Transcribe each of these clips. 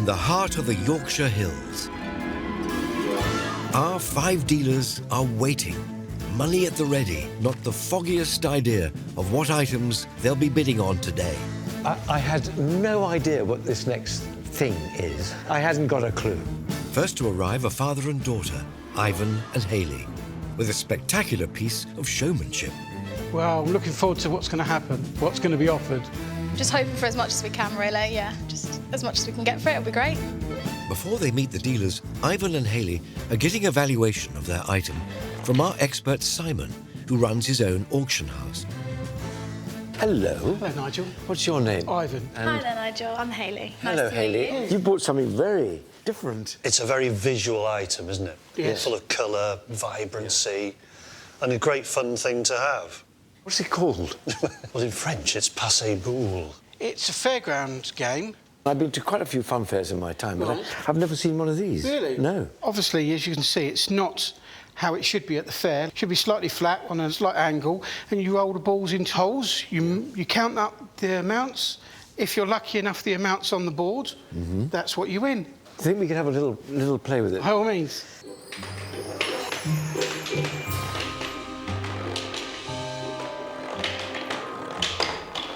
in the heart of the Yorkshire hills. Our 5 dealers are waiting, money at the ready, not the foggiest idea of what items they'll be bidding on today. I had no idea what this next thing is. I hadn't got a clue. First to arrive are father and daughter, Ivan and Hayleigh, with a spectacular piece of showmanship. Well, I'm looking forward to what's going to happen, what's going to be offered. Just hoping for as much as we can, really, yeah. Just as much as we can get for it, it'll be great. Before they meet the dealers, Ivan and Hayleigh are getting a valuation of their item from our expert Simon, who runs his own auction house. Hello. Hello, Nigel. What's your name? Ivan. Hi there, Nigel. I'm Hayleigh. Hello, Nice to meet Hayleigh. you. You bought something very different. It's a very visual item, isn't it? Yes. Full of colour, vibrancy, and a great fun thing to have. What's it called? Well, in French, it's passé boule. It's a fairground game. I've been to quite a few fun fairs in my time, but I've never seen one of these. Really? No. Obviously, as you can see, it's not how it should be at the fair. It should be slightly flat on a slight angle, and you roll the balls into holes. You count up the amounts. If you're lucky enough, the amounts on the board, that's what you win. I think we could have a little play with it. By all means.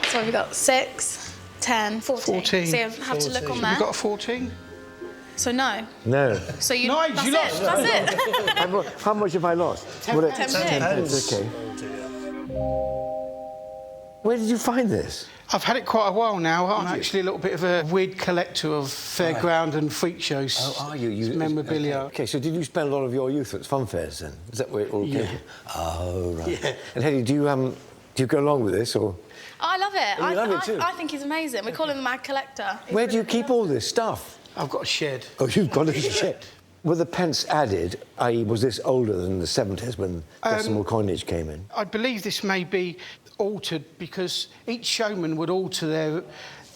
So we've got 6, 10, 14. 14. So you have to look on there. Have you got a 14? So no. No. So you. Nigel, that's you lost. it. That's it. How much have I lost? 10 Well, pence. 10 pence, OK. Where did you find this? I've had it quite a while now. I'm actually a little bit of a weird collector of fairground and freak shows. Oh, are you? It's memorabilia. OK, so did you spend a lot of your youth at fun fairs then? Is that where it all came from? Oh, right. Yeah. And Henrie, do you go along with this, or...? I love it. Oh, you love it too? I think he's amazing. We call him the mad collector. Where do you keep all this stuff? I've got a shed. Oh, you've got a shed. Were the pence added, i.e. was this older than the 70s when decimal coinage came in? I believe this may be altered because each showman would alter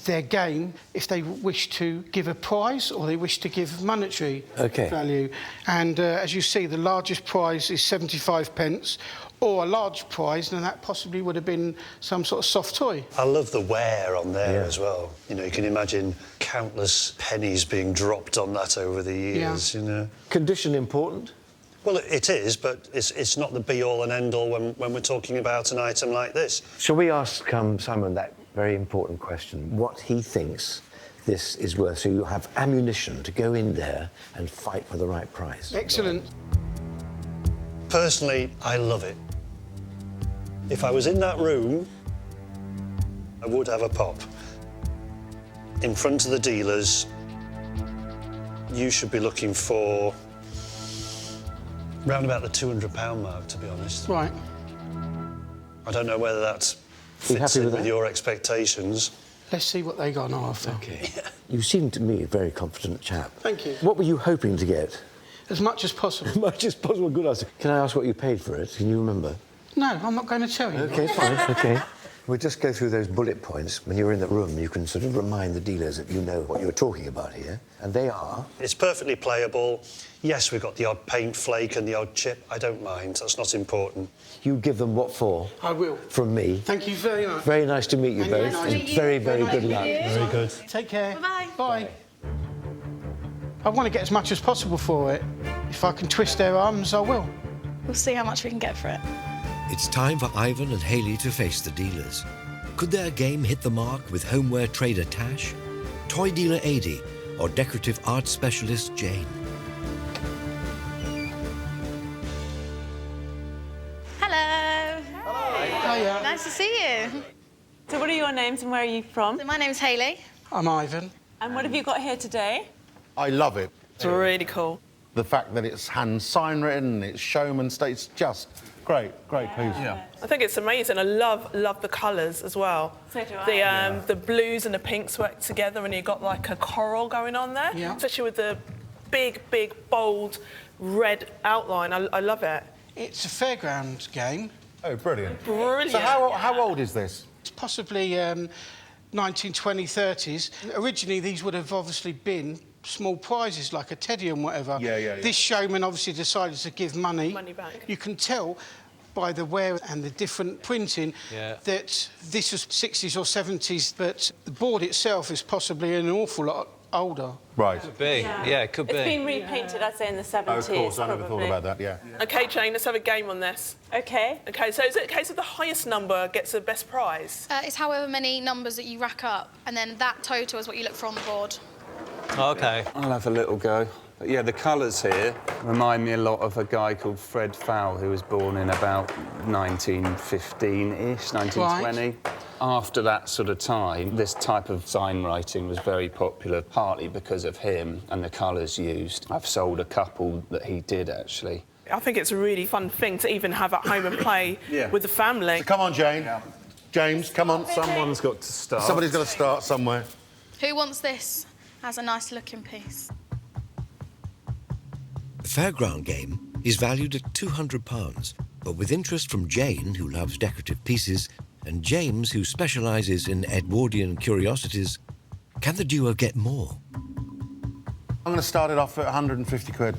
their game if they wish to give a prize or they wish to give monetary value. And as you see, the largest prize is 75 pence, or a large prize, and that possibly would have been some sort of soft toy. I love the wear on there as well. You know, you can imagine countless pennies being dropped on that over the years, you know. Condition important? Well, it is, but it's not the be-all and end-all when we're talking about an item like this. Shall we ask Simon that very important question, what he thinks this is worth, so you have ammunition to go in there and fight for the right price? Excellent. Personally, I love it. If I was in that room, I would have a pop. In front of the dealers, you should be looking for round about the £200 mark, to be honest. Right. I don't know whether that fits in with your expectations. Let's see what they got on offer. OK. You seem to me a very confident chap. Thank you. What were you hoping to get? As much as possible. As much as possible, good answer. Can I ask what you paid for it? Can you remember? No, I'm not going to tell you. OK, fine, OK. We'll just go through those bullet points. When you're in the room, you can sort of remind the dealers that you know what you're talking about here. And they are... It's perfectly playable. Yes, we've got the odd paint flake and the odd chip. I don't mind. That's not important. You give them what for? I will. From me. Thank you very much. Very nice to meet you both. And very, very good luck. Very good. Take care. Bye-bye. Bye. I want to get as much as possible for it. If I can twist their arms, I will. We'll see how much we can get for it. It's time for Ivan and Hayleigh to face the dealers. Could their game hit the mark with homeware trader Tash, toy dealer Adi, or decorative art specialist Jane? Hello. Hiya. Nice to see you. So what are your names and where are you from? So my name's Hayleigh. I'm Ivan. And what have you got here today? I love it. It's really cool. The fact that it's hand sign written, it's showman state, it's just great piece. Yeah. I think it's amazing. I love the colours as well. So do I. The blues and the pinks work together, and you got like a coral going on there. Yeah. Especially with the big, bold red outline. I love it. It's a fairground game. Oh, brilliant. Brilliant. So how old is this? It's possibly 1920s, 30s. Originally, these would have obviously been small prizes like a teddy and whatever. Yeah. This showman obviously decided to give money. Money back. You can tell by the wear and the different printing that this was 60s or 70s, but the board itself is possibly an awful lot older. Right. Could be. Yeah, it could be. It's been repainted, I'd say, in the 70s. Oh, of course, I never thought probably. about that, yeah. OK, Jane, let's have a game on this. OK. OK, so is it a case of the highest number gets the best prize? It's however many numbers that you rack up, and then that total is what you look for on the board. OK. I'll have a little go. But yeah, the colours here remind me a lot of a guy called Fred Fowle, who was born in about 1915-ish, 1920. Right. After that sort of time, this type of sign writing was very popular, partly because of him and the colours used. I've sold a couple that he did, actually. I think it's a really fun thing to even have at home and play with the family. So come on, Jane. Yeah. James, come on. Someone's got to start. Somebody's got to start somewhere. Who wants this as a nice-looking piece? The Fairground game is valued at £200, but with interest from Jane, who loves decorative pieces, and James, who specialises in Edwardian curiosities, can the duo get more? I'm going to start it off at 150 quid.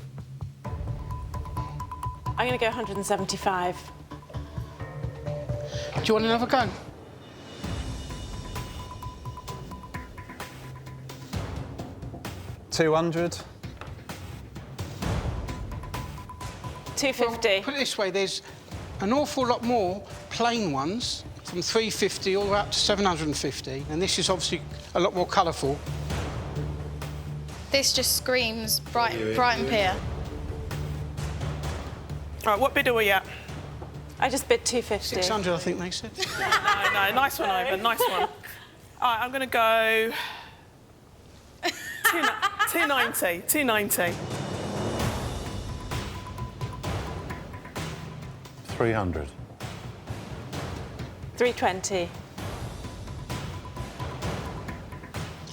I'm going to go 175. Do you want another go? $200. 250. Well, put it this way, there's an awful lot more plain ones, from 350 all the way up to 750, and this is obviously a lot more colourful. This just screams Brighton Pier. All right, what bid are we at? I just bid 250. 600, I think they said. No, nice one, Ivan, nice one. All right, I'm going to go... 290, 290. 300. 320.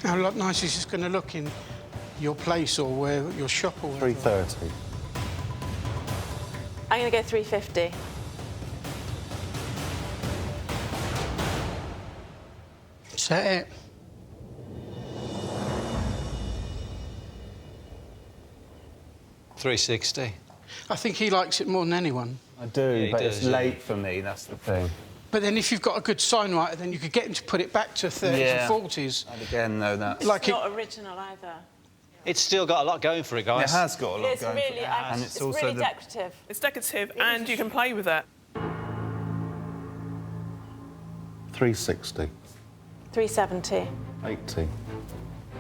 How nice is this going to look in your place or where your shop or whatever? 330. I'm going to go 350. Is that it? $360. I think he likes it more than anyone. I do, but does, it's late for me, that's the thing. But then if you've got a good sign writer, then you could get him to put it back to 30s and 40s. And again, though, that's... It's not original either. It's still got a lot going for it, guys. It has got a lot It's going really, for it. And it's also really decorative. It's decorative and you can play with it. 360. 370. 80.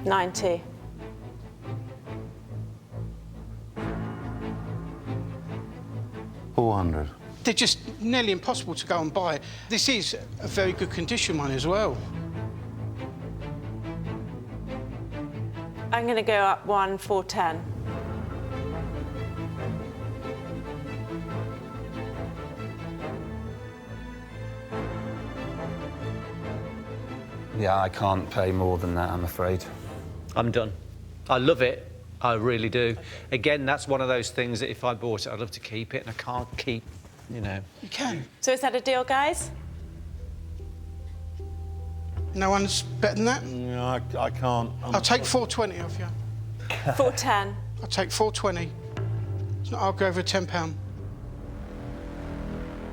90. 400. They're just nearly impossible to go and buy. This is a very good condition one as well. I'm going to go up 410. Yeah, I can't pay more than that, I'm afraid. I'm done. I love it. I really do. Again, that's one of those things that if I bought it, I'd love to keep it, and I can't keep, you know. You can. So is that a deal, guys? No one's better than that? No, I can't. I'll take 420 off you. 410. I'll take 420. I'll go over £10.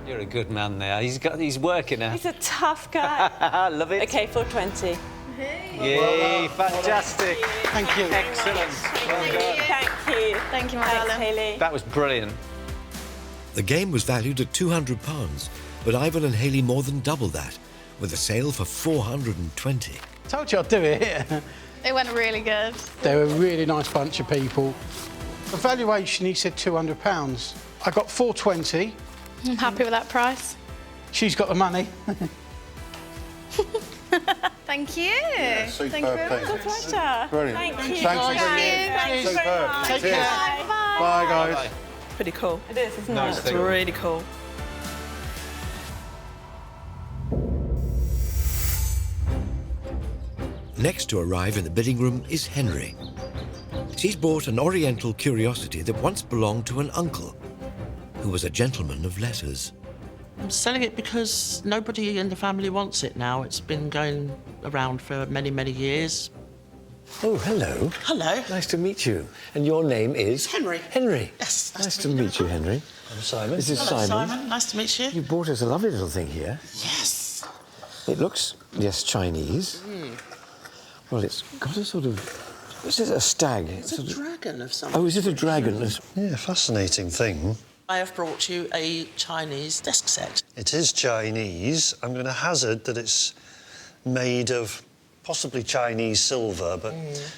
You're a good man there. He's working now. He's a tough guy. I love it. OK, 420. Yay, fantastic. Thank you. Excellent. Well done. Thank you. Thank you, my Thanks, darling. Hayleigh. That was brilliant. The game was valued at £200, but Ivan and Hayleigh more than double that, with a sale for 420. Told you I'd do it. It went really good. They're a really nice bunch of people. The valuation, he said £200. I got 420. I'm happy with that price. She's got the money. Thank you. Yeah, Thank you very much. It's a pleasure. Brilliant. Thank you. Thanks for Thank being you. here. Thank you very Superb. much. Take care. Bye. Bye, guys. Pretty cool. It is, isn't Nice it? It's really cool. Next to arrive in the bidding room is Henrie. She's bought an oriental curiosity that once belonged to an uncle, who was a gentleman of letters. I'm selling it because nobody in the family wants it now. It's been going around for many, many years. Oh, hello. Hello. Nice to meet you. And your name is? Henrie. Henrie. Yes. Nice to meet you, Henrie. I'm Simon. This is Hello, Simon. Nice to meet you. You brought us a lovely little thing here. Yes. It looks, yes, Chinese. Well, it's got a sort of This is a stag. It's a dragon of some Oh, is it a dragon? Yeah, fascinating thing. I have brought you a Chinese desk set. It is Chinese. I'm going to hazard that it's made of possibly Chinese silver, but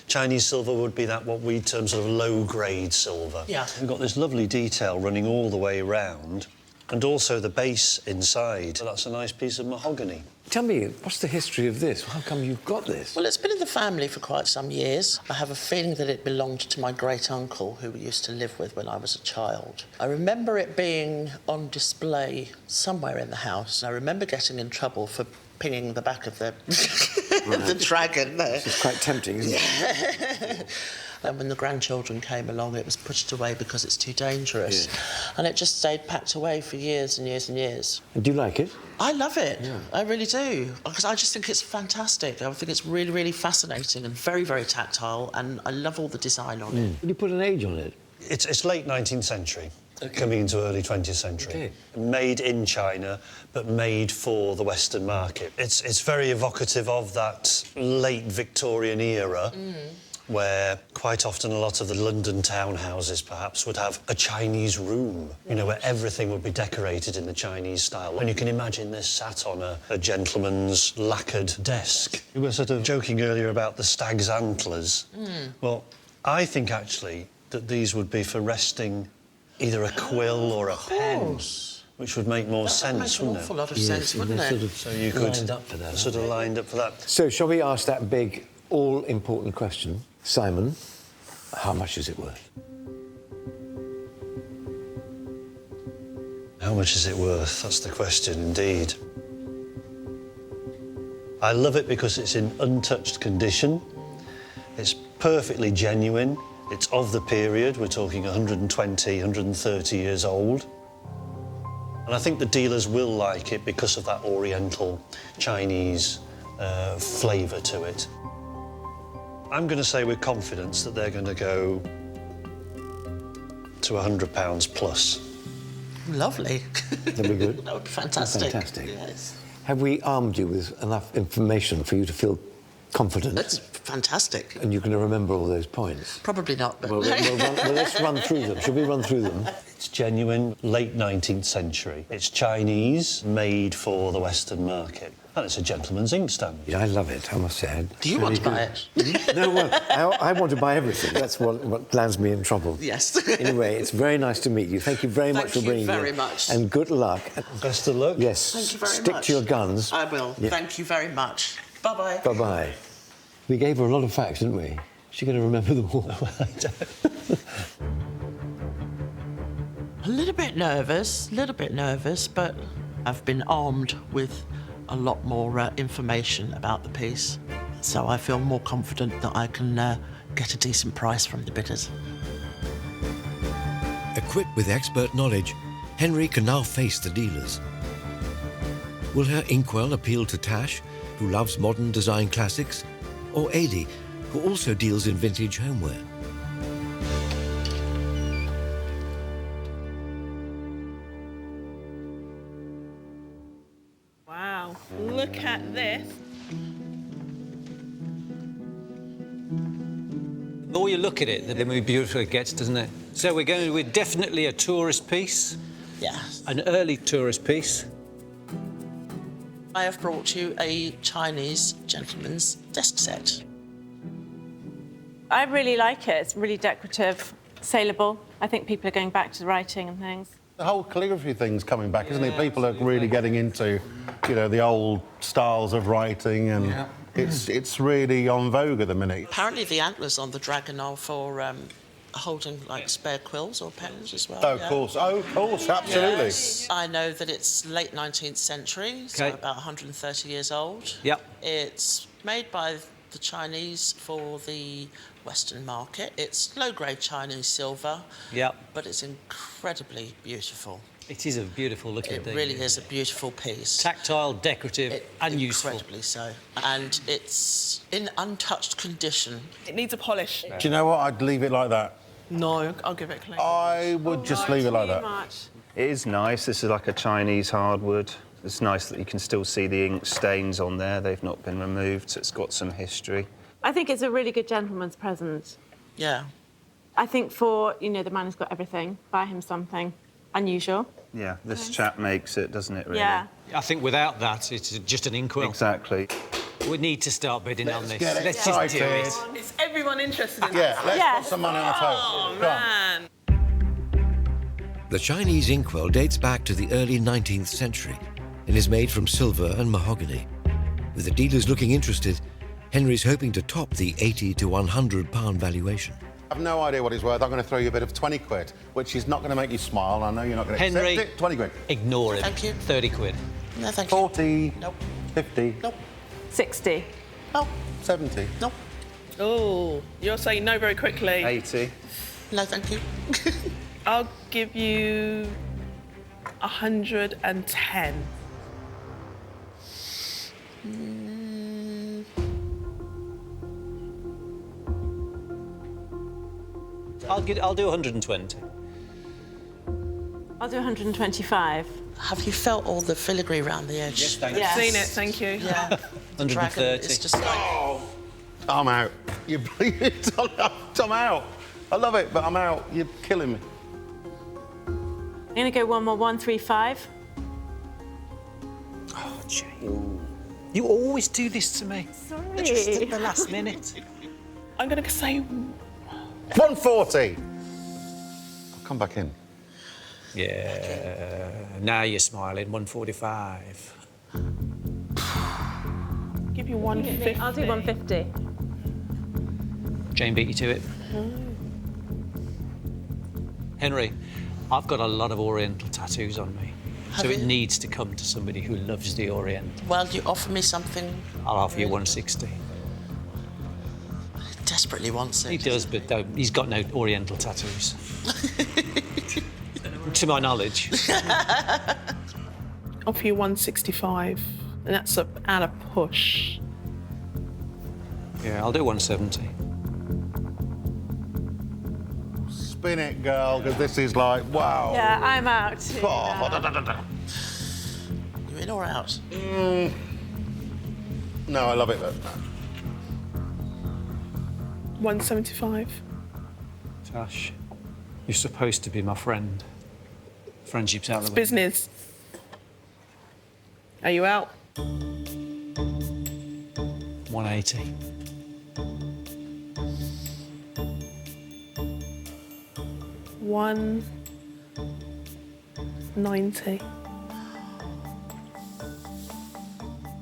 Chinese silver would be that what we term sort of low-grade silver. Yeah. We've got this lovely detail running all the way around, and also the base inside. So that's a nice piece of mahogany. Tell me, what's the history of this? How come you've got this? Well, it's been in the family for quite some years. I have a feeling that it belonged to my great-uncle, who we used to live with when I was a child. I remember it being on display somewhere in the house. I remember getting in trouble for pinging the back of the, the dragon there. This is quite tempting, isn't it? And when the grandchildren came along, it was pushed away because it's too dangerous. Yeah. And it just stayed packed away for years and years and years. And do you like it? I love it. Yeah. I really do. Because I just think it's fantastic. I think it's really, really fascinating and very, very tactile. And I love all the design on it. Would you put an age on it? It's late 19th century. Okay. Coming into early 20th century. Okay. Made in China, but made for the Western market. It's very evocative of that late Victorian era, where quite often a lot of the London townhouses, perhaps, would have a Chinese room, you know, where everything would be decorated in the Chinese style. And you can imagine this sat on a gentleman's lacquered desk. We were sort of joking earlier about the stag's antlers. Well, I think, actually, that these would be for resting either a quill or a pen, which would make more sense, wouldn't it? An awful lot of sense, wouldn't it? Sort of so you could lined up for that. Sort of lined up for that. So shall we ask that big, all-important question? Simon, how much is it worth? How much is it worth? That's the question, indeed. I love it because it's in untouched condition. It's perfectly genuine. It's of the period. We're talking 120, 130 years old. And I think the dealers will like it because of that Oriental Chinese flavour to it. I'm going to say with confidence that they're going to go to £100 plus. Lovely. That'd be good. That would be fantastic. Fantastic. Yes. Have we armed you with enough information for you to feel confident? That's fantastic. And you're going to remember all those points? Probably not. But... Well, let's run through them. Shall we run through them? It's genuine, late 19th century. It's Chinese, made for the Western market. And it's a gentleman's inkstand. Yeah, I love it, I must say. Do you want to buy it? No, well, I want to buy everything. That's what lands me in trouble. Yes. Anyway, it's very nice to meet you. Thank you very much for bringing Thank you very much. And good luck. Best of luck. Yes. Thank you very Stick much. to your guns. I will. Yeah. Thank you very much. Bye-bye. Bye-bye. We gave her a lot of facts, didn't we? She's going to remember them all. A little bit nervous, but I've been armed with a lot more information about the piece, so I feel more confident that I can get a decent price from the bidders. Equipped with expert knowledge, Henrie can now face the dealers. Will her inkwell appeal to Tash, who loves modern design classics, or Adi, who also deals in vintage homeware? Wow, look at this. The more you look at it, the more beautiful it gets, doesn't it? So we're going with definitely a tourist piece. Yeah. An early tourist piece. I have brought you a Chinese gentleman's desk set. I really like it. It's really decorative, saleable. I think people are going back to writing and things. The whole calligraphy thing's coming back, isn't it? People are really getting into, you know, the old styles of writing, and it's really on vogue at the minute. Apparently the antlers on the dragon are for holding, like, spare quills or pens as well. Oh, of course, absolutely. Yes. I know that it's late 19th century, so about 130 years old. Yep. It's made by the Chinese for the Western market. It's low-grade Chinese silver. Yep. But it's incredibly beautiful. It is a beautiful looking thing. It really is a beautiful piece. Tactile, decorative, and useful. Incredibly so. And it's in untouched condition. It needs a polish. Do you know what? I'd leave it like that. No, I'll give it clean. I would just leave it like that. Much. It is nice. This is like a Chinese hardwood. It's nice that you can still see the ink stains on there. They've not been removed, so it's got some history. I think it's a really good gentleman's present. Yeah. I think for, you know, the man who's got everything, buy him something unusual. Yeah, this chap makes it, doesn't it, really? Yeah. I think without that, it's just an inkwell. Exactly. We need to start bidding on this. Let's just do it. Is everyone interested in Yeah, that? let's put some money on the table. Oh, Go on. man. The Chinese inkwell dates back to the early 19th century and is made from silver and mahogany. With the dealers looking interested, Henrie's hoping to top the £80 to £100 valuation. I have no idea what it's worth. I'm going to throw you a bit of 20 quid, which is not going to make you smile. I know you're not going to Henrie, accept it. 20 quid. Ignore him. Thank you. 30 quid. No, thank you. 40. Nope. 50. Nope. 60. Nope. 70. Nope. Oh, you're saying no very quickly. 80. No, thank you. I'll give you 110. I'll do 120. I'll do 125. Have you felt all the filigree around the edge? Yes, thank you. I've seen it, thank you. Yeah. 130. It's just like... I'm out. You're I'm out. I love it, but I'm out. You're killing me. I'm going to go one more, 135. Oh, Jane. You always do this to me. Sorry. Just at the last minute. I'm going to say 140. I'll come back in. Yeah. Now you're smiling. 145. give you 150. I'll do 150. Jane beat you to it. Henrie, I've got a lot of Oriental tattoos on me. So it needs to come to somebody who loves the Orient. Well, you offer me something... I'll offer you 160. Desperately wants it. He does, but he's got no Oriental tattoos. To my knowledge. Offer you 165, and that's at a push. Yeah, I'll do 170. Spin it, girl, because this is like, wow. Yeah, I'm out too. You in or out? No, I love it, but no. 175. Tash, you're supposed to be my friend. Friendship's out of the way. Business. Are you out? 180. $190.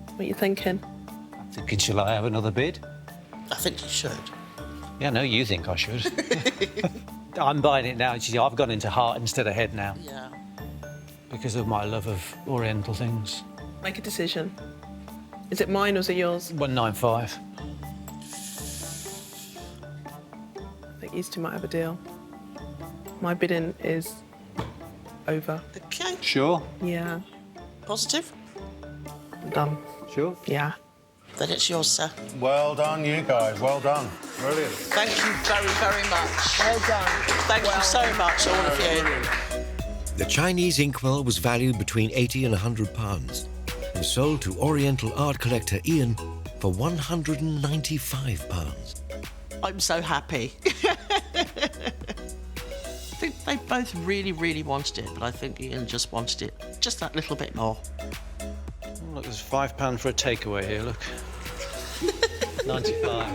What are you thinking? Thinking, shall I have another bid? I think you should. Yeah, no, you think I should. I'm buying it now. See, I've gone into heart instead of head now. Yeah. Because of my love of Oriental things. Make a decision. Is it mine or is it yours? 195. I think these two might have a deal. My bidding is over. Okay. Sure? Yeah. Positive? I'm done. Sure? Yeah. Then it's yours, sir. Well done, you guys. Well done. Brilliant. Thank you very, very much. Well done. Thank you so much, all of you. The Chinese inkwell was valued between £80 and £100 and sold to Oriental art collector Ian for £195. I'm so happy. I think they both really, really wanted it, but I think Ian just wanted it just that little bit more. Look, there's £5 for a takeaway here, look. 95.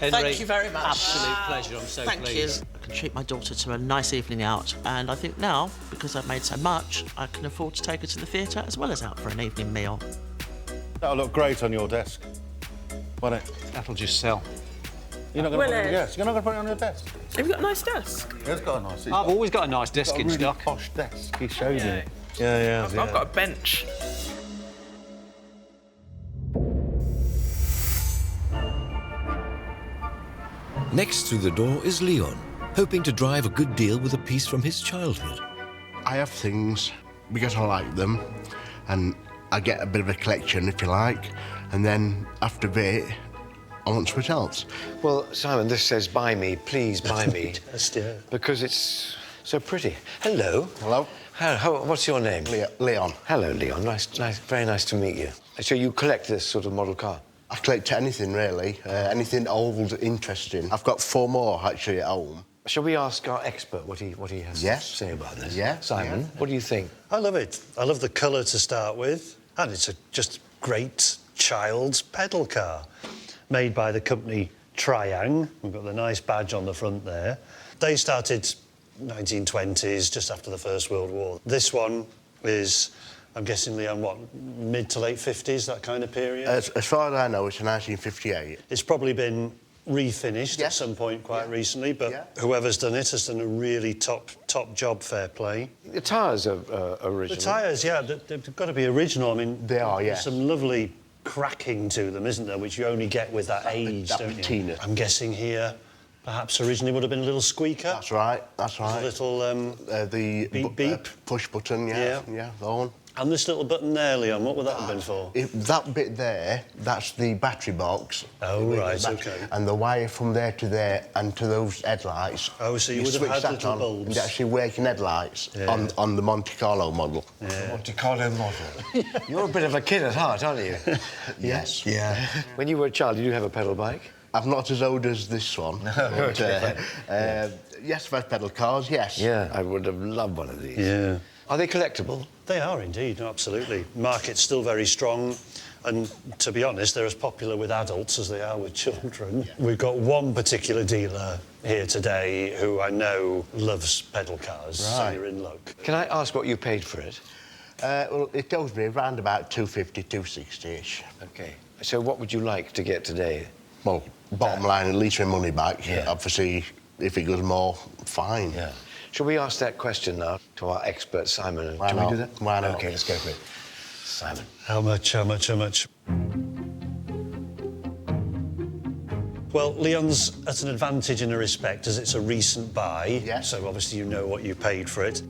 Henrie, Thank you very much. Absolute pleasure, I'm so Thank pleased. you. I can treat my daughter to a nice evening out, and I think now, because I've made so much, I can afford to take her to the theatre as well as out for an evening meal. That'll look great on your desk. Won't it? That'll just sell. You're not going to put it on your desk. You're not going to put it on your desk. Have you got a nice desk? It's got a nice. I've always got a nice desk in really stock. Posh desk. He showed me. Yeah. I've got a bench. Next through the door is Leon, hoping to drive a good deal with a piece from his childhood. I have things because I like them, and I get a bit of a collection, if you like, and then after a bit, I want something else. Well, Simon, this says buy me, please buy me. Just, yeah. Because it's so pretty. Hello. Hello? What's your name? Leon. Hello, Leon. Nice, very nice to meet you. So you collect this sort of model car? I collect anything, really. Anything old, interesting. I've got 4 more, actually, at home. Shall we ask our expert what he has to say about this? Yeah. Simon, what do you think? I love it. I love the colour to start with, and it's a just great child's pedal car made by the company Triang. We've got the nice badge on the front there. They started 1920s, just after the First World War. This one is, I'm guessing, Leon, what, mid to late 50s, that kind of period? As far as I know, it's 1958. It's probably been refinished at some point quite recently, but whoever's done it has done a really top job, fair play. The tyres are original. The tyres, yeah, they've got to be original. I mean, they are, there's some lovely cracking to them, isn't there, which you only get with that age, don't you? I'm guessing here, perhaps originally would have been a little squeaker. That's right, that's right. A little the beep. Push button, yeah, the one. And this little button there, Leon, what would that have been for? That bit there, that's the battery box. Oh, right, OK. And the wire from there to there and to those headlights. Oh, so you would have had little bulbs. It's actually working headlights on the Monte Carlo model. Yeah. Monte Carlo model. You're a bit of a kid at heart, aren't you? Yes. Yeah. When you were a child, did you have a pedal bike? I'm not as old as this one. No, but, yes, I've had pedal cars, yes. Yeah, I would have loved one of these. Yeah. Are they collectible? They are indeed, no, absolutely. Market's still very strong, and to be honest, they're as popular with adults as they are with children. Yeah. We've got one particular dealer here today who I know loves pedal cars, so you're in luck. Can I ask what you paid for it? Well, it tells me around about 250, 260-ish. OK. So what would you like to get today? Well, bottom line, at least my money back. Yeah. Obviously, if it goes more, fine. Yeah. Shall we ask that question now to our expert, Simon? Why Can not? we do that? Why not? OK, let's go for it. Simon. How much, how much, how much? Well, Leon's at an advantage in a respect, as it's a recent buy. Yeah. So obviously you know what you paid for it.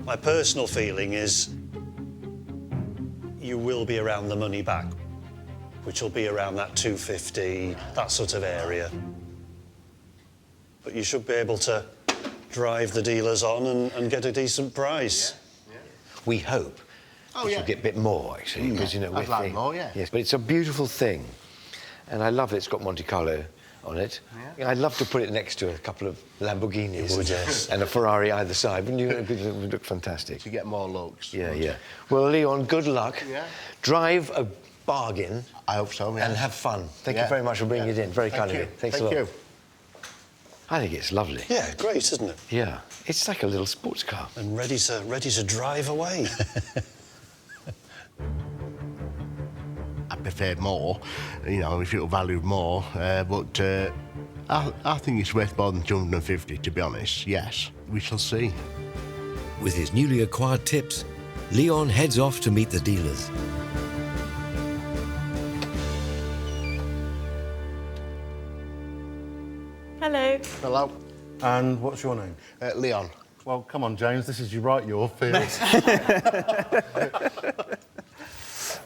My personal feeling is you will be around the money back, which will be around that 250, that sort of area. But you should be able to drive the dealers on and get a decent price. Yeah. We hope you'll get a bit more, actually, because, you know, I'd like more, yeah. Yes, but it's a beautiful thing. And I love it's got Monte Carlo on it. Yeah. I'd love to put it next to a couple of Lamborghinis and a Ferrari either side. Wouldn't you? It would look fantastic. To get more looks. Yeah, yeah. Well, Leon, good luck. Yeah. Drive a bargain. I hope so, yeah. And have fun. Thank you very much for bringing it in. Very kind of you. Thanks a lot. Thank you. I think it's lovely. Yeah, great, isn't it? Yeah. It's like a little sports car. And ready to drive away. I prefer more, you know, if it were valued more, but I think it's worth more than 250, to be honest, yes. We shall see. With his newly acquired tips, Leon heads off to meet the dealers. Hello. Hello. And what's your name? Leon. Well, come on, James, this is right your field.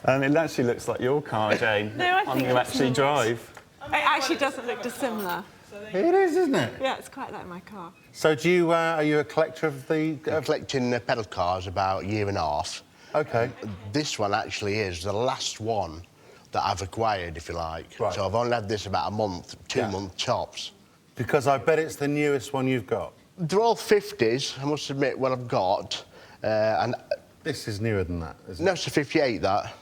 It actually looks like your car, Jane. No, I think you actually drive. It actually doesn't look dissimilar. It is, isn't it? Yeah, it's quite like my car. So do you, are you a collector of the... I'm collecting pedal cars about a year and a half. OK. This one actually is the last one that I've acquired, if you like. Right. So I've only had this about a month, 2 months tops. Because I bet it's the newest one you've got. They're all 50s, I must admit, what I've got. And this is newer than that, isn't it? No, it's a 58, that.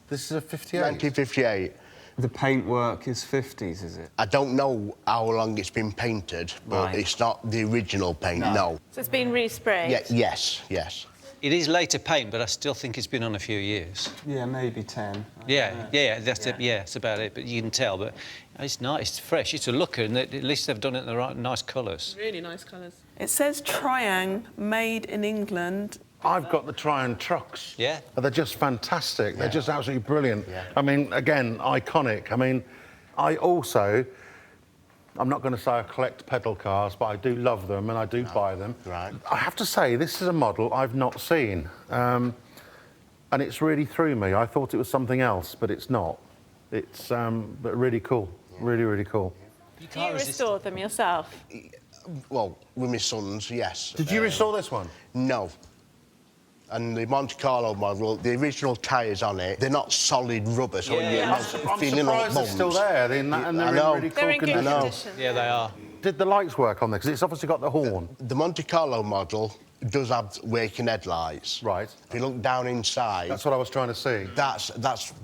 This is a 58? 1958. The paintwork is 50s, is it? I don't know how long it's been painted, but it's not the original paint, no. So it's been resprayed? Yeah, yes, yes. It is later paint, but I still think it's been on a few years. Yeah, maybe 10. That's about it. But you can tell, but it's nice, it's fresh, it's a looker, and at least they've done it in the right, nice colours. Really nice colours. It says Triang, made in England. I've got the Triang trucks. Yeah. They're just fantastic. They're just absolutely brilliant. Yeah. I mean, again, iconic. I mean, I also... I'm not going to say I collect pedal cars, but I do love them and I do buy them. Right. I have to say, this is a model I've not seen. And it's really threw me. I thought it was something else, but it's not. It's but really cool. Yeah. Really, really cool. Do you restore them yourself? Well, with my sons, yes. Did you restore this one? No. And the Monte Carlo model, the original tyres on it, they're not solid rubber, so you're not I'm feeling all surprised they're still there. And they're in really cool condition. Yeah, they are. Did the lights work on there? Because it's obviously got the horn. The Monte Carlo model does have waking headlights. Right. If you look down inside... That's what I was trying to see. That's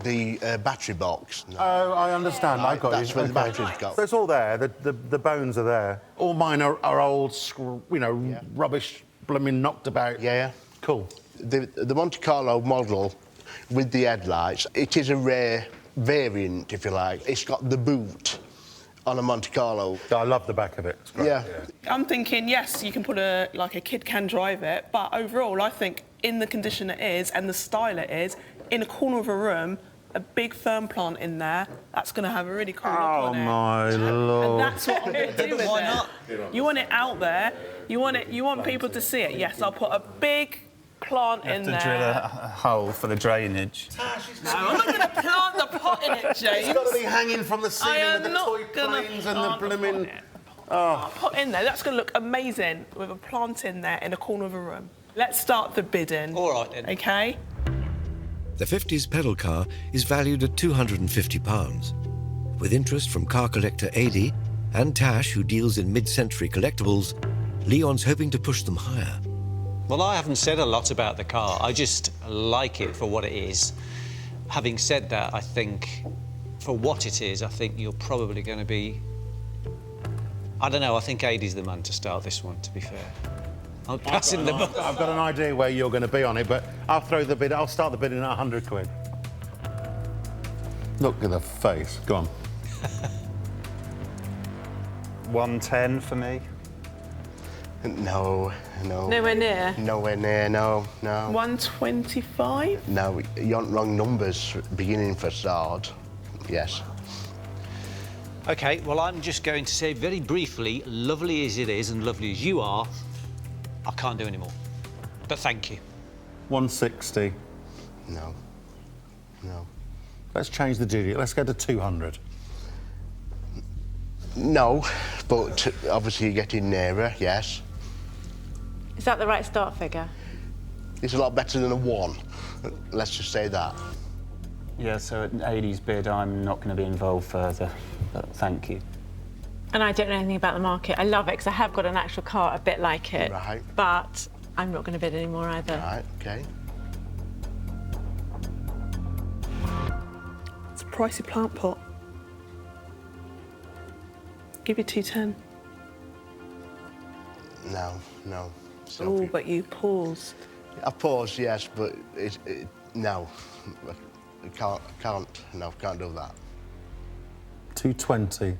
the battery box. Oh, I understand. I got That's you. where the batteries go. So it's all there. The bones are there. All mine are old, rubbish, blooming knocked about. Yeah. Cool. The Monte Carlo model with the headlights, it is a rare variant, if you like. It's got the boot on a Monte Carlo. I love the back of it. It's great. Yeah. I'm thinking, yes, you can put a kid can drive it, but overall, I think in the condition it is and the style it is, in a corner of a room, a big fern plant in there, that's going to have a really cool look on it. Oh, my Lord. And that's what I'm going to do with Why it. not? You want it out there. You want people to see it. Yes, I'll put a big plant in there. To drill a hole for the drainage. No, I'm not going to plant the pot in it, James. It's got to be hanging from the ceiling with the toy planes and the blooming... I'll put in there. That's going to look amazing with a plant in there in a corner of a room. Let's start the bidding. All right, then. OK? The 50s pedal car is valued at £250. With interest from car collector Adi and Tash, who deals in mid-century collectibles, Leon's hoping to push them higher. Well, I haven't said a lot about the car. I just like it for what it is. Having said that, I think for what it is, I think you're probably going to be... I don't know, I think Adi's the man to start this one, to be fair. I'm passing the buck. I've got an idea where you're going to be on it, but I'll start the bidding at 100 quid. Look at the face. Go on. 110 for me. No. Nowhere near? Nowhere near, no. 125? No, you're on wrong numbers, beginning for start. Yes. OK, well, I'm just going to say very briefly, lovely as it is and lovely as you are, I can't do any more. But thank you. 160. No. Let's change the digit. Let's go to 200. No, but obviously you're getting nearer, yes. Is that the right start figure? It's a lot better than a 1. Let's just say that. Yeah, so at 80's bid, I'm not going to be involved further, but thank you. And I don't know anything about the market. I love it because I have got an actual car a bit like it. Right. But I'm not going to bid anymore either. Right, OK. It's a pricey plant pot. Give you 210. No. Oh, but you paused. I paused, yes, but no. I can't do that. 220.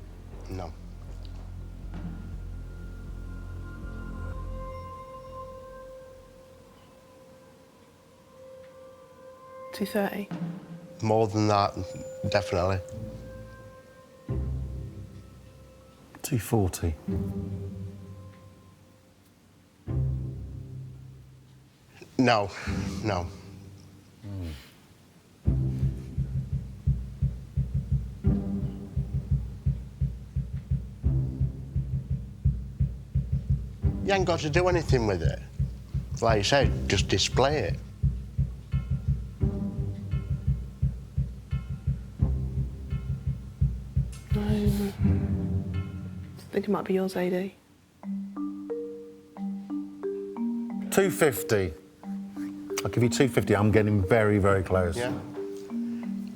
No. $230. More than that, definitely. 240. No. You ain't got to do anything with it. Like you said, just display it. I think it might be yours, AD. 250. I'll give you 250. I'm getting very, very close. Yeah.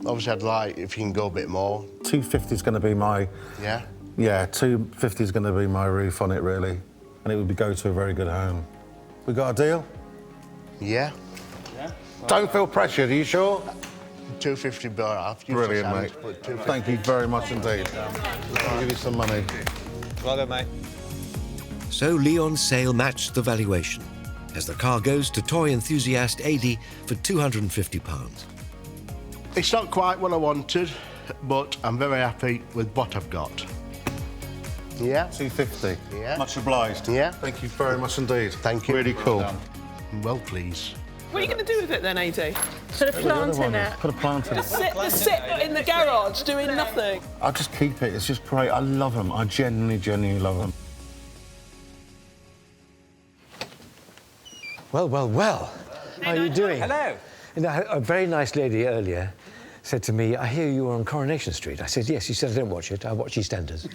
Obviously, I'd like if you can go a bit more. 250 is going to be my... Yeah? Yeah, 250 is going to be my roof on it, really. And it would go to a very good home. We got a deal? Yeah. Don't feel pressured, are you sure? 250 bar off. Brilliant, mate. Thank you very much indeed. I'll give you some money. Well done, mate. So Leon's sale matched the valuation, as the car goes to toy enthusiast Adi for £250. It's not quite what I wanted, but I'm very happy with what I've got. Yeah? 250. Yeah. Much obliged. Yeah. Thank you very much indeed. Thank you. Really cool. Well, please. What are you going to do with it then, AD? Put a plant in it. Put a plant in it. Just sit in the garage doing nothing. I'll just keep it. It's just great. I love them. I genuinely love them. Well. How are you doing? Hello. You know, a very nice lady earlier said to me, I hear you were on Coronation Street. I said, yes. She said, I don't watch it. I watch EastEnders.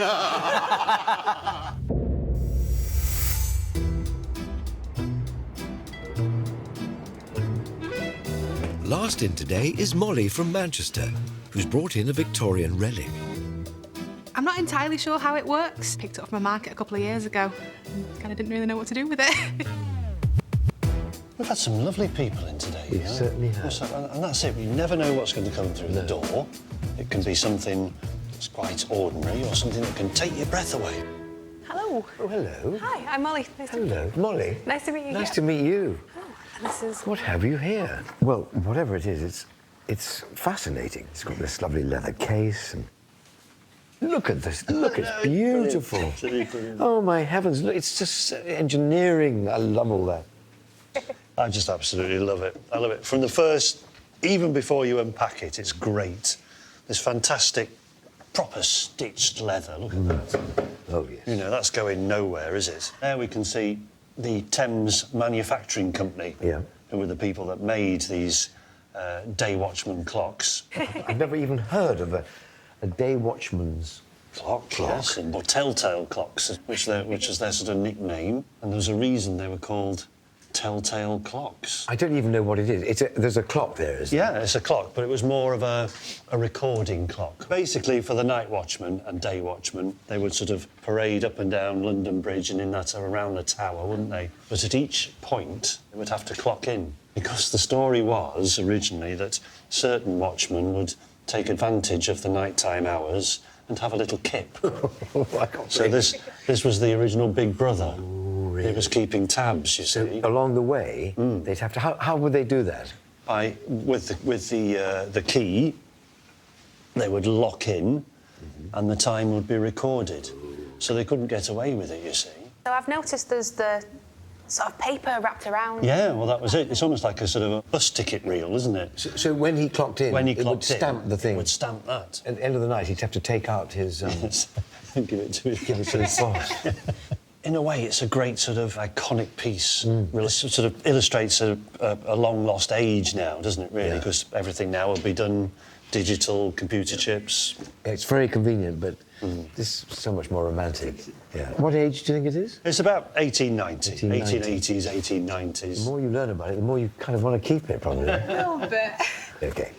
Last in today is Molly from Manchester, who's brought in a Victorian relic. I'm not entirely sure how it works. Picked it off my market a couple of years ago and kind of didn't really know what to do with it. We've had some lovely people in today. We certainly have. Also, and that's it, you never know what's going to come through the door. It can be something that's quite ordinary or something that can take your breath away. Hello. Oh, hello. Hi, I'm Molly. Nice to meet you. Hello, Molly. Nice to meet you. Nice to meet you. And this is... What have you here? Well, whatever it is, it's fascinating. It's got this lovely leather case and... Look at this. Look, it's beautiful. Oh, my heavens. Look, it's just engineering. I love all that. I just absolutely love it. I love it. From the first, even before you unpack it, it's great. This fantastic, proper stitched leather. Look at that. Oh, yes. You know, that's going nowhere, is it? There we can see the Thames Manufacturing Company, who were the people that made these day watchman clocks. I've never even heard of a day watchman's clock. Yes, and or telltale clocks, which is their sort of nickname. And there's a reason they were called telltale clocks. I don't even know what it is. There's a clock there, isn't there? Yeah, it's a clock, but it was more of a recording clock. Basically, for the night watchman and day watchman, they would sort of parade up and down London Bridge and in that around the tower, wouldn't they? But at each point, they would have to clock in. Because the story was, originally, that certain watchmen would take advantage of the nighttime hours and have a little kip. So this was the original Big Brother. Really? It was keeping tabs, you see. Along the way, they'd have to... How would they do that? With the key, they would lock in, and the time would be recorded. So they couldn't get away with it, you see. So I've noticed there's the sort of paper wrapped around. Yeah, well, that was it. It's almost like a sort of a bus ticket reel, isn't it? So when he clocked in, it would stamp the thing? It would stamp that. At the end of the night, he'd have to take out his... Yes. Give it to his boss. In a way, it's a great sort of iconic piece. Really sort of illustrates a long-lost age now, doesn't it, really? Because everything now will be done digital, computer chips. It's very convenient, but this is so much more romantic. Yeah. What age do you think it is? It's about 1890. 1880s, 1890s. The more you learn about it, the more you kind of want to keep it, probably. A little bit. OK.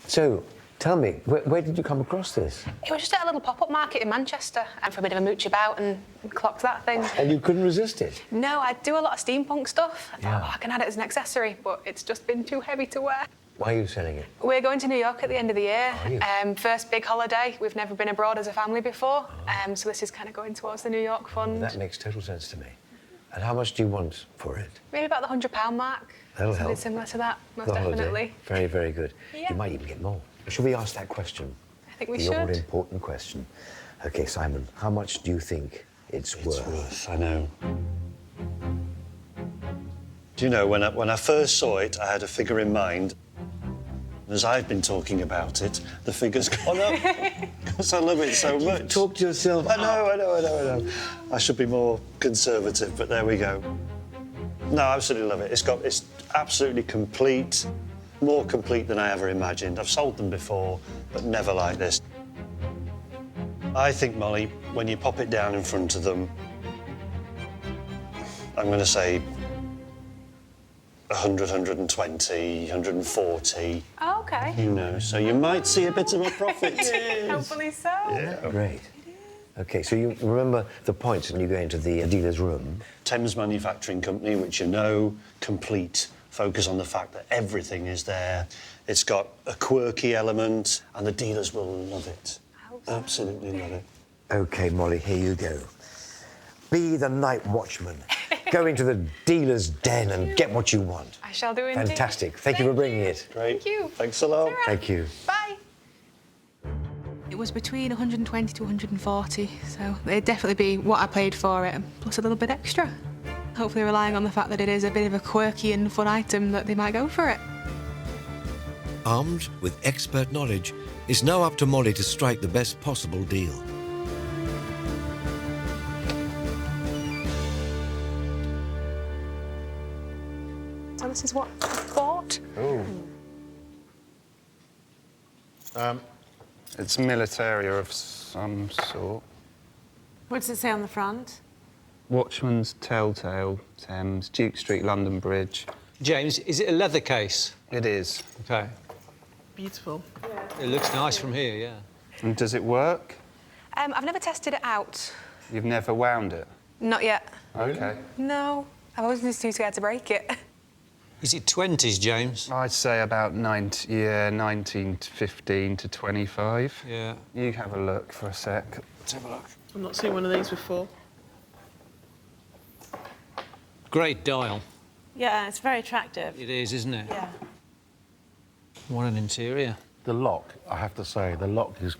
So, tell me, where did you come across this? It was just at a little pop-up market in Manchester, and for a bit of a mooch about and clocked that thing. And you couldn't resist it? No, I do a lot of steampunk stuff. I thought, Yeah. I can add it as an accessory, but it's just been too heavy to wear. Why are you selling it? We're going to New York at the end of the year. Are you? First big holiday. We've never been abroad as a family before, so this is kind of going towards the New York fund. That makes total sense to me. And how much do you want for it? Maybe about the £100 mark. That'll Something help. similar to that, most The holiday. definitely. Very, very good. Yeah. You might even get more. Should we ask that question? I think we the should. all-important question. OK, Simon, how much do you think it's worth? I know. Do you know, when I first saw it, I had a figure in mind. As I've been talking about it, the figure's gone up because I love it so much. Talk to yourself. I know. I should be more conservative, but there we go. No, I absolutely love it. It's absolutely complete, more complete than I ever imagined. I've sold them before, but never like this. I think, Molly, when you pop it down in front of them, I'm going to say 100, 120, 140. Oh, OK. You know, so you might see a bit of a profit. Hopefully so. Yeah. Great. OK, so you remember the points when you go into the dealer's room? Thames Manufacturing Company, which you know, complete. Focus on the fact that everything is there. It's got a quirky element, and the dealers will love it. Absolutely love it. OK, Molly, here you go. Be the night watchman. Go into the dealer's den and get what you want. I shall do indeed. Fantastic. Thank you for bringing it. Great. Thank you. Thanks a lot. Right. Thank you. Bye. It was between 120 to 140, so it'd definitely be what I paid for it, plus a little bit extra. Hopefully relying on the fact that it is a bit of a quirky and fun item that they might go for it. Armed with expert knowledge, it's now up to Molly to strike the best possible deal. So this This is what I bought. Oh. It's militaria of some sort. What does it say on the front? Watchman's Telltale, Thames, Duke Street, London Bridge. James, is it a leather case? It is. OK. Beautiful. It looks nice from here, yeah. And does it work? I've never tested it out. You've never wound it? Not yet. OK. No. I've always been too scared to break it. Is it 20s, James? I'd say about 1915 to 25. Yeah. You have a look for a sec. Let's have a look. I've not seen one of these before. Great dial. Yeah, it's very attractive. It is, isn't it? Yeah. What an interior. The lock, I have to say, the lock is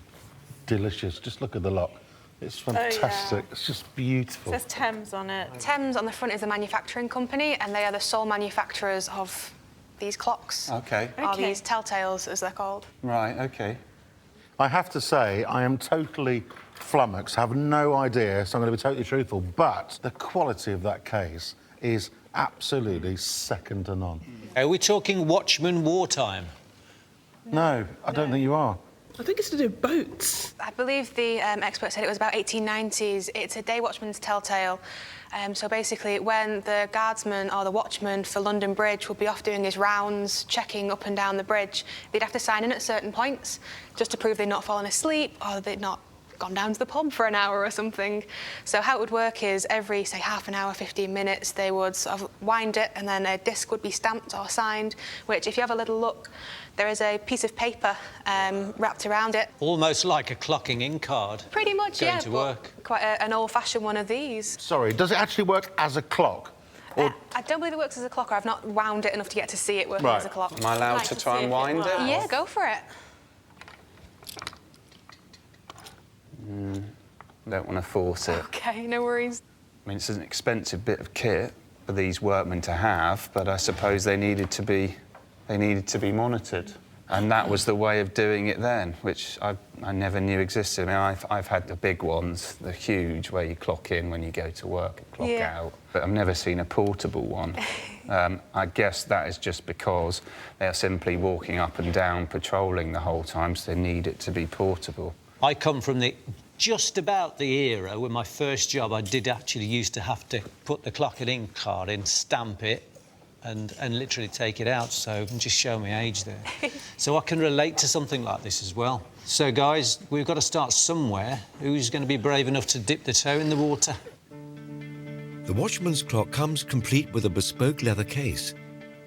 delicious. Just look at the lock. It's fantastic. yeah. It's just beautiful. It says Thames on it. Thames on the front is a manufacturing company, and they are the sole manufacturers of these clocks. OK. Or these telltales, as they're called. Right, OK. I have to say, I am totally flummoxed. I have no idea, so I'm going to be totally truthful. But the quality of that case is absolutely second to none. Are we talking Watchman wartime? No, I don't think you are. I think it's to do with boats. I believe the expert said it was about 1890s. It's a day watchman's telltale. So basically, when the guardsman or the watchman for London Bridge would be off doing his rounds, checking up and down the bridge, they'd have to sign in at certain points just to prove they'd not fallen asleep or they'd not gone down to the pub for an hour or something. So how it would work is every, say, half an hour, 15 minutes, they would sort of wind it and then a disc would be stamped or signed, which, if you have a little look, there is a piece of paper wrapped around it. Almost like a clocking in card. Pretty much, Going yeah. to work. Quite an old-fashioned one of these. Sorry, does it actually work as a clock? Or... I don't believe it works as a clock, or I've not wound it enough to get to see it working as a clock. Am I allowed to try and wind it? Yeah, go for it. Don't want to force it. OK, no worries. I mean, it's an expensive bit of kit for these workmen to have, but I suppose they needed to be monitored. And that was the way of doing it then, which I never knew existed. I mean, I've had the big ones, the huge, where you clock in when you go to work and clock out, but I've never seen a portable one. I guess that is just because they are simply walking up and down, patrolling the whole time, so they need it to be portable. I come from just about the era when my first job I did actually used to have to put the clock and ink card in, stamp it, and literally take it out, so just show my age there. So I can relate to something like this as well. So, guys, we've got to start somewhere. Who's going to be brave enough to dip the toe in the water? The watchman's clock comes complete with a bespoke leather case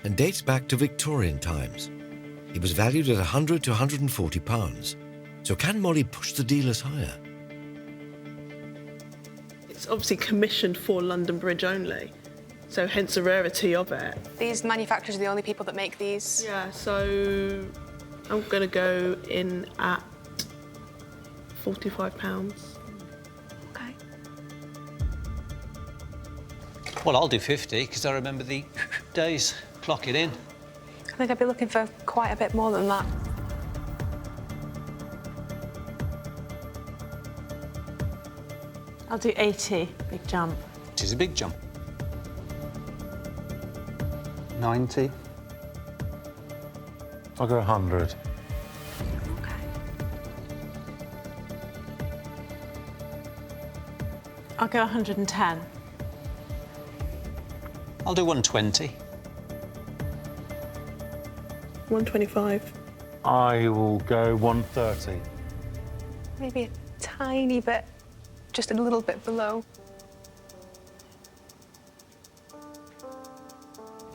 and dates back to Victorian times. It was valued at £100 to £140. So can Molly push the dealers higher? It's obviously commissioned for London Bridge only, so hence the rarity of it. These manufacturers are the only people that make these. Yeah, so I'm going to go in at £45. OK. Well, I'll do 50, because I remember the days. Clock it in. I think I'd be looking for quite a bit more than that. I'll do 80, big jump. It is a big jump. 90. I'll go 100. OK. I'll go 110. I'll do 120. 125. I will go 130. Maybe a tiny bit, just a little bit below.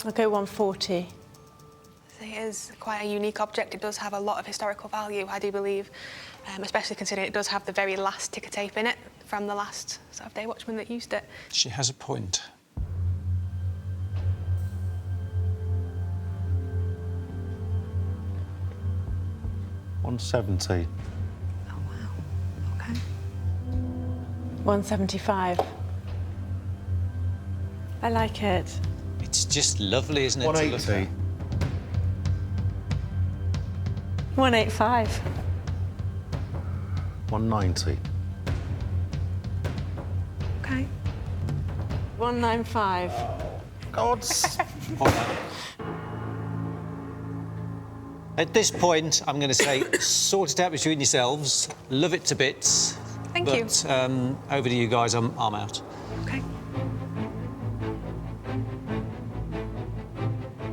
I'll go 140. It is quite a unique object. It does have a lot of historical value, I do believe, especially considering it does have the very last ticker tape in it from the last sort of day watchman that used it. She has a point. £170. Oh, wow. OK. 175. I like it. It's just lovely, isn't it? 180. 185. 190. OK. 195. God's... At this point, I'm going to say, sort it out between yourselves. Love it to bits. Thank you. But over to you guys. I'm out. Okay.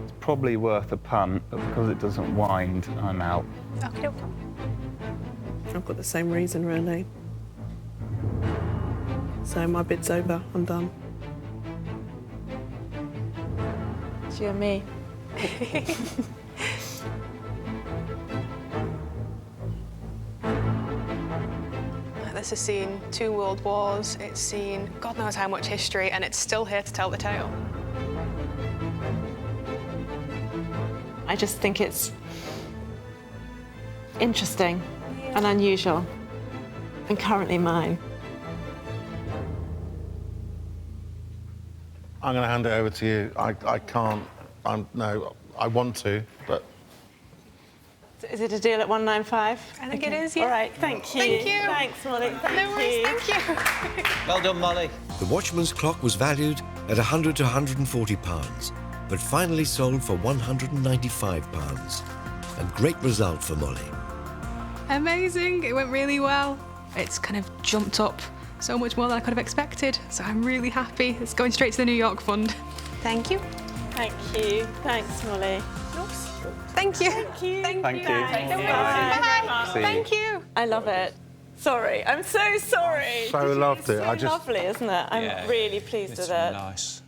It's probably worth a punt, but because it doesn't wind, I'm out. Okay. I've got the same reason, really. So my bid's over. I'm done. It's you and me. This has seen 2 world wars, it's seen God knows how much history, and it's still here to tell the tale. I just think it's interesting and unusual, and currently mine. I'm going to hand it over to you. I can't. No, I want to, but. Is it a deal at 195? I think it is, yeah. All right, thank you. Thank you. Thanks, Molly. No worries, thank you. Well done, Molly. The watchman's clock was valued at £100 to £140, but finally sold for £195. A great result for Molly. Amazing, it went really well. It's kind of jumped up so much more than I could have expected, so I'm really happy. It's going straight to the New York Fund. Thank you. Thank you. Thanks, Molly. Thank you. Thank you. Thank you. Bye. Bye. Thank you. I love it. Sorry, I'm so sorry. So loved it. It's so lovely, isn't it? I'm really pleased with it. Nice.